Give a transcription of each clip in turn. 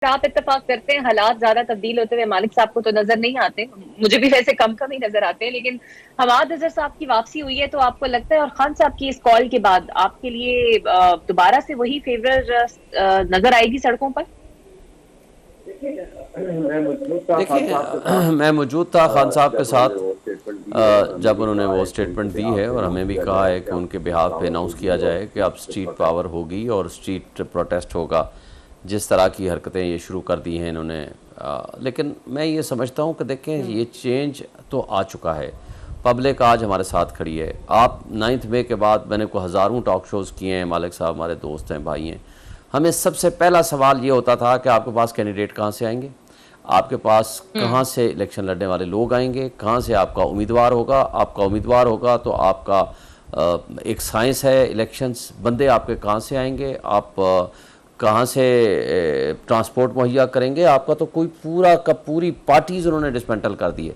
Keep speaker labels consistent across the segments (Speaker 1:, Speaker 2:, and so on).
Speaker 1: आप इत्तेफाक करते हैं हालात ज्यादा तब्दील होते हुए मालिक साहब को तो नजर नहीं आते, मुझे भी वैसे कम कम ही नजर आते हैं, लेकिन हमाद अजहर साहब की वापसी हुई है तो आपको लगता है, और खान साहब की इस कॉल के बाद आपके लिए दोबारा से वही फेवर नजर आएगी सड़कों पर?
Speaker 2: देखिए, मैं मौजूद था खान साहब के साथ जब उन्होंने वो स्टेटमेंट दी है, और हमें भी कहा है कि उनके बिहाफ पे अनाउंस किया जाए कि अब स्ट्रीट पावर होगी और स्ट्रीट प्रोटेस्ट होगा। जिस तरह की हरकतें ये शुरू कर दी हैं इन्होंने, लेकिन मैं ये समझता हूँ कि देखें, ये चेंज तो आ चुका है। पब्लिक आज हमारे साथ खड़ी है। आप 9 मई के बाद मैंने को हज़ारों टॉक शोज़ किए हैं, मालिक साहब हमारे दोस्त हैं, भाई हैं। हमें सबसे पहला सवाल ये होता था कि आपके पास कैंडिडेट कहाँ से आएंगे, आपके पास कहाँ से इलेक्शन लड़ने वाले लोग आएंगे, कहाँ से आपका उम्मीदवार होगा। आपका उम्मीदवार होगा तो आपका एक साइंस है इलेक्शंस, बंदे आपके कहाँ से आएंगे, आप कहाँ से ट्रांसपोर्ट मुहैया करेंगे। आपका तो कोई पूरा का पूरी पार्टीज उन्होंने डिसमेंटल कर दी है।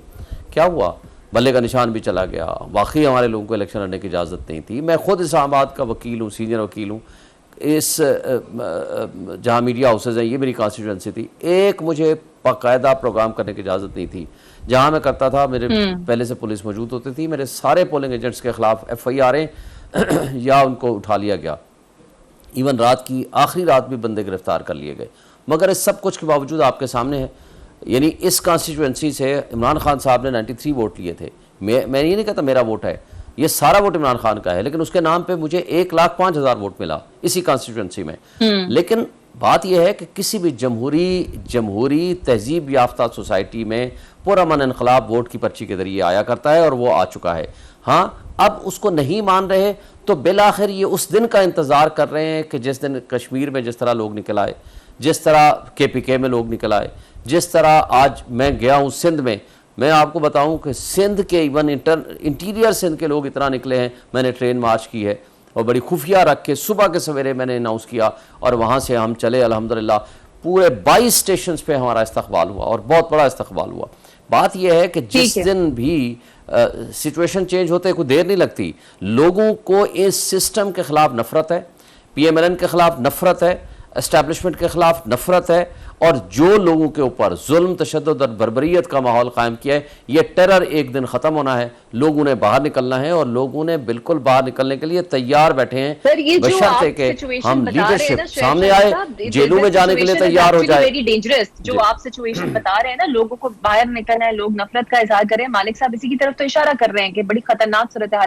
Speaker 2: क्या हुआ? बल्ले का निशान भी चला गया। वाकई हमारे लोगों को इलेक्शन लड़ने की इजाज़त नहीं थी। मैं खुद इस्लामाबाद का वकील हूँ, सीनियर वकील हूँ। इस जहाँ मीडिया हाउसेज हैं, ये मेरी कॉन्स्टिट्यूंसी थी। एक मुझे बाकायदा प्रोग्राम करने की इजाज़त नहीं थी। जहाँ मैं करता था मेरे पहले से पुलिस मौजूद होती थी। मेरे सारे पोलिंग एजेंट्स के खिलाफ FIR या उनको उठा लिया गया। इवन रात की आखिरी रात भी बंदे गिरफ्तार कर लिए गए। मगर इस सब कुछ के बावजूद आपके सामने है, यानी इस कॉन्स्टिट्यूंसी से इमरान खान साहब ने 93 वोट लिए थे। मैं ये नहीं कहता मेरा वोट है, ये सारा वोट इमरान खान का है, लेकिन उसके नाम पे मुझे 1,05,000 वोट मिला इसी कॉन्स्टिट्यूंसी में। लेकिन बात यह है कि किसी भी जमहूरी तहजीब याफ्ता सोसाइटी में पुरअमन इनकलाब वोट की पर्ची के जरिए आया करता है, और वो आ चुका है। हाँ, अब उसको नहीं मान रहे तो बिलाखिर ये उस दिन का इंतज़ार कर रहे हैं कि जिस दिन कश्मीर में जिस तरह लोग निकल आए, जिस तरह KPK में लोग निकल आए, जिस तरह आज मैं गया हूँ सिंध में। मैं आपको बताऊं कि सिंध के इवन इंटीरियर सिंध के लोग इतना निकले हैं। मैंने ट्रेन मार्च की है और बड़ी खुफिया रख के सुबह के सवेरे मैंने अनाउंस किया, और वहाँ से हम चले अल्हम्दुलिल्लाह। पूरे 22 स्टेशन पे हमारा इस्तकबाल हुआ, और बहुत बड़ा इस्तकबाल हुआ। बात यह है कि जिस दिन भी सिचुएशन चेंज होते कोई देर नहीं लगती। लोगों को इस सिस्टम के ख़िलाफ़ नफ़रत है, PMLN के ख़िलाफ़ नफ़रत है, एस्टैब्लिशमेंट के ख़िलाफ़ नफ़रत है, और जो लोगों के ऊपर जुल्म, तशद्दुद और बर्बरियत का माहौल कायम किया है, ये टेरर एक दिन ख़त्म होना है। लोगों ने बाहर निकलना है, और लोगों ने बिल्कुल बाहर निकलने के लिए तैयार बैठे हैं, बशर्ते कि हम लीडरशिप सामने आए, जेलों में जाने के लिए तैयार हो जाए।
Speaker 1: वेरी डेंजरस जो आप सिचुएशन बता रहे हैं ना, लोगों को बाहर निकलना है, लोग नफरत का इजहार कर रहे हैं, मालिक साहब इसी की तरफ तो इशारा कर रहे हैं कि बड़ी खतरनाक सूरत हाल है।